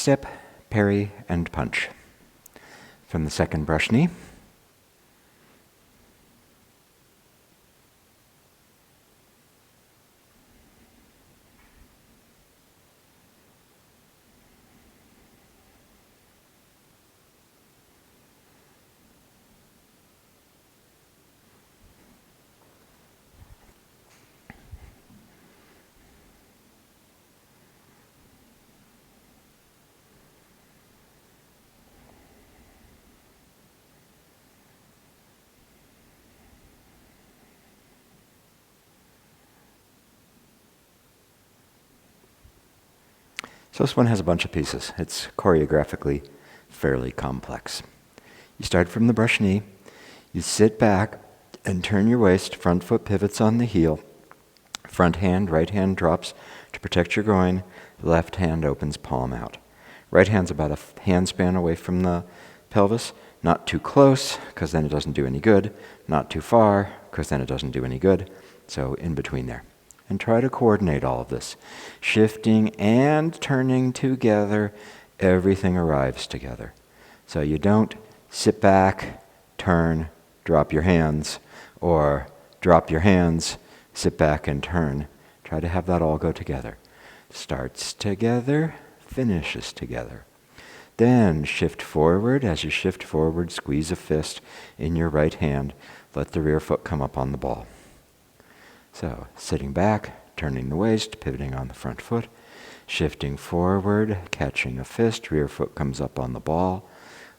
step, parry, and punch. From the second brush knee. So this one has a bunch of pieces. It's choreographically fairly complex. You start from the brush knee, you sit back and turn your waist, front foot pivots on the heel, front hand, right hand drops to protect your groin, left hand opens palm out. Right hand's about a hand span away from the pelvis, not too close, because then it doesn't do any good, not too far, because then it doesn't do any good, so in between there. And try to coordinate all of this. Shifting and turning together, everything arrives together. So you don't sit back, turn, drop your hands, or drop your hands, sit back and turn. Try to have that all go together. Starts together, finishes together. Then shift forward. As you shift forward, squeeze a fist in your right hand. Let the rear foot come up on the ball. So, sitting back, turning the waist, pivoting on the front foot, shifting forward, catching a fist, rear foot comes up on the ball.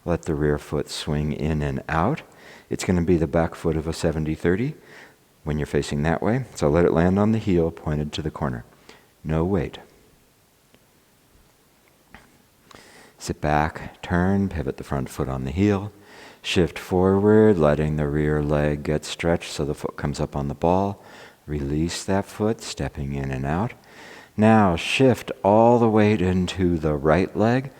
Let the rear foot swing in and out. It's going to be the back foot of a 70-30 when you're facing that way. So let it land on the heel, pointed to the corner. No weight. Sit back, turn, pivot the front foot on the heel. Shift forward, letting the rear leg get stretched so the foot comes up on the ball. Release that foot, stepping in and out. Now shift all the weight into the right leg.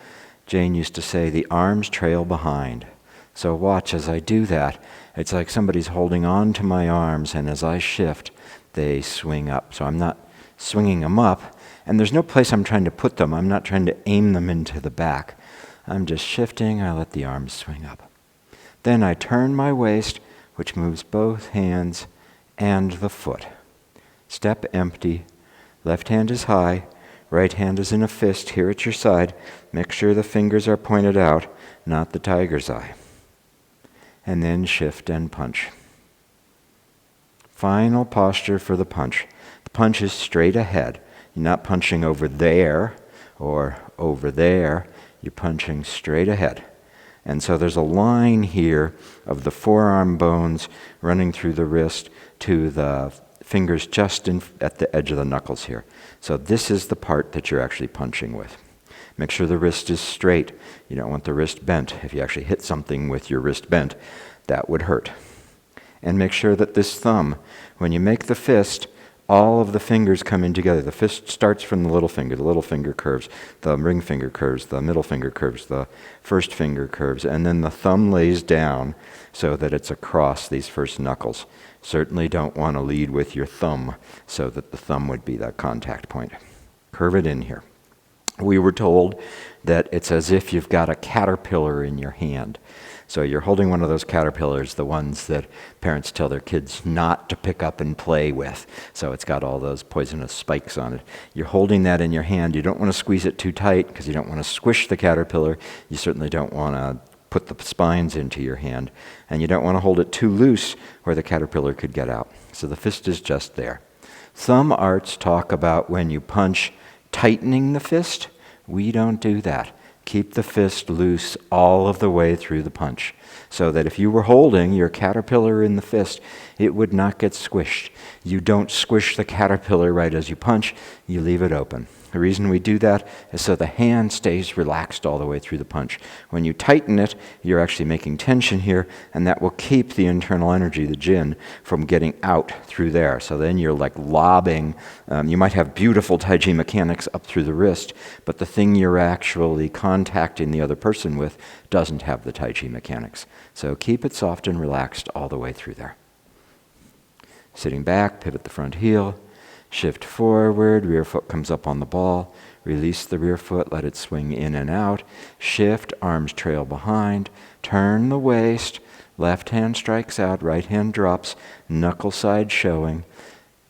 Jane used to say the arms trail behind. So watch as I do that. It's like somebody's holding on to my arms, and as I shift, they swing up. So I'm not swinging them up, and there's no place I'm trying to put them. I'm not trying to aim them into the back. I'm just shifting. I let the arms swing up. Then I turn my waist, which moves both hands and the foot. Step empty. Left hand is high. Right hand is in a fist here at your side. Make sure the fingers are pointed out, not the tiger's eye. And then shift and punch. Final posture for the punch. The punch is straight ahead. You're not punching over there or over there. You're punching straight ahead. And so there's a line here of the forearm bones running through the wrist to the fingers just at the edge of the knuckles here. So this is the part that you're actually punching with. Make sure the wrist is straight. You don't want the wrist bent. If you actually hit something with your wrist bent, that would hurt. And make sure that this thumb, when you make the fist, all of the fingers come in together. The fist starts from the little finger curves, the ring finger curves, the middle finger curves, the first finger curves, and then the thumb lays down so that it's across these first knuckles. Certainly don't want to lead with your thumb so that the thumb would be that contact point. Curve it in here. We were told that it's as if you've got a caterpillar in your hand. So you're holding one of those caterpillars, the ones that parents tell their kids not to pick up and play with. So it's got all those poisonous spikes on it. You're holding that in your hand. You don't want to squeeze it too tight because you don't want to squish the caterpillar. You certainly don't want to put the spines into your hand. And you don't want to hold it too loose where the caterpillar could get out. So the fist is just there. Some arts talk about when you punch, tightening the fist. We don't do that. Keep the fist loose all of the way through the punch, so that if you were holding your caterpillar in the fist, it would not get squished. You don't squish the caterpillar right as you punch, you leave it open. The reason we do that is so the hand stays relaxed all the way through the punch. When you tighten it, you're actually making tension here, and that will keep the internal energy, the jin, from getting out through there. So then you're like lobbing. You might have beautiful Tai Chi mechanics up through the wrist, but the thing you're actually contacting the other person with doesn't have the Tai Chi mechanics. So keep it soft and relaxed all the way through there. Sitting back, pivot the front heel. Shift forward, rear foot comes up on the ball. Release the rear foot, let it swing in and out. Shift, arms trail behind. Turn the waist. Left hand strikes out, right hand drops. Knuckle side showing.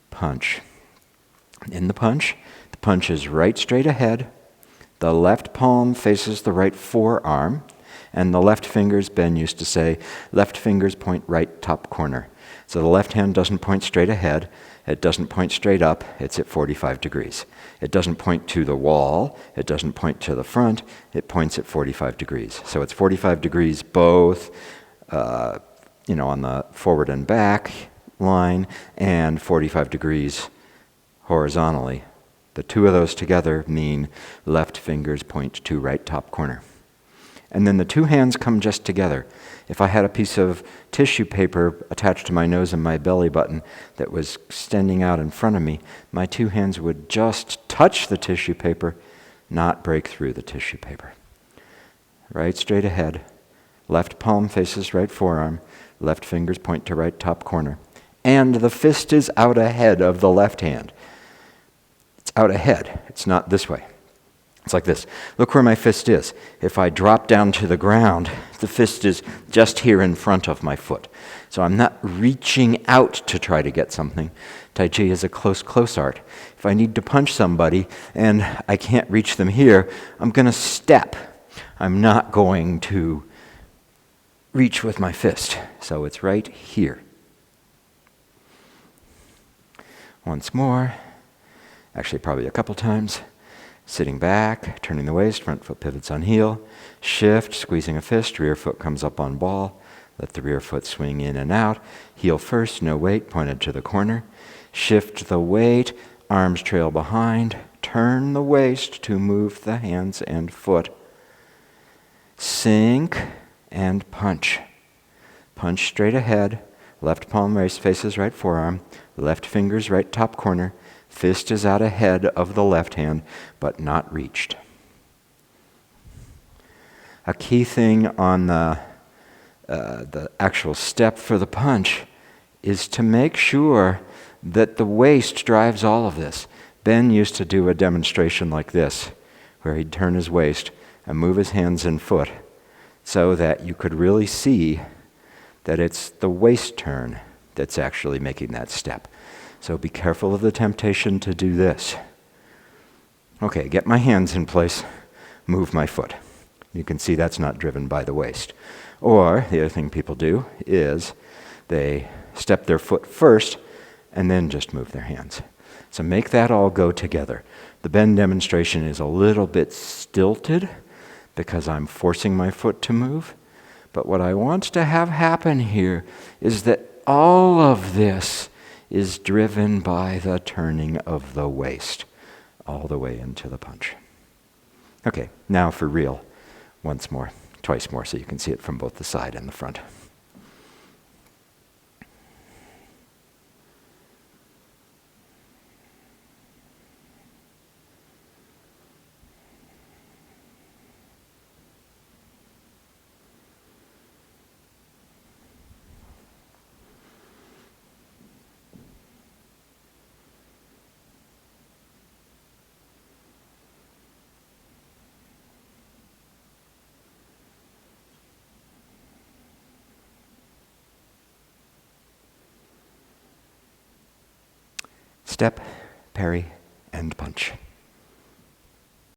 Punch. In the punch is right straight ahead. The left palm faces the right forearm. And the left fingers, Ben used to say, left fingers point right top corner. So the left hand doesn't point straight ahead. It doesn't point straight up. It's at 45 degrees. It doesn't point to the wall. It doesn't point to the front. It points at 45 degrees. So it's 45 degrees both, on the forward and back line, and 45 degrees horizontally. The two of those together mean left fingers point to right top corner. And then the two hands come just together. If I had a piece of tissue paper attached to my nose and my belly button that was extending out in front of me, my two hands would just touch the tissue paper, not break through the tissue paper. Right straight ahead. Left palm faces right forearm. Left fingers point to right top corner. And the fist is out ahead of the left hand. It's out ahead. It's not this way. It's like this. Look where my fist is. If I drop down to the ground, the fist is just here in front of my foot. So I'm not reaching out to try to get something. Tai Chi is a close art. If I need to punch somebody and I can't reach them here, I'm going to step. I'm not going to reach with my fist. So it's right here. Once more. Actually, probably a couple times. Sitting back, turning the waist, front foot pivots on heel. Shift, squeezing a fist, rear foot comes up on ball. Let the rear foot swing in and out. Heel first, no weight, pointed to the corner. Shift the weight, arms trail behind. Turn the waist to move the hands and foot. Sink and punch. Punch straight ahead. Left palm faces right forearm. Left fingers right top corner. Fist is out ahead of the left hand, but not reached. A key thing on the actual step for the punch is to make sure that the waist drives all of this. Ben used to do a demonstration like this, where he'd turn his waist and move his hands and foot so that you could really see that it's the waist turn that's actually making that step. So be careful of the temptation to do this. Okay, get my hands in place, move my foot. You can see that's not driven by the waist. Or the other thing people do is they step their foot first and then just move their hands. So make that all go together. The bend demonstration is a little bit stilted because I'm forcing my foot to move. But what I want to have happen here is that all of this is driven by the turning of the waist all the way into the punch. Okay, now for real. Once more, twice more, so you can see it from both the side and the front. Step, parry, and punch.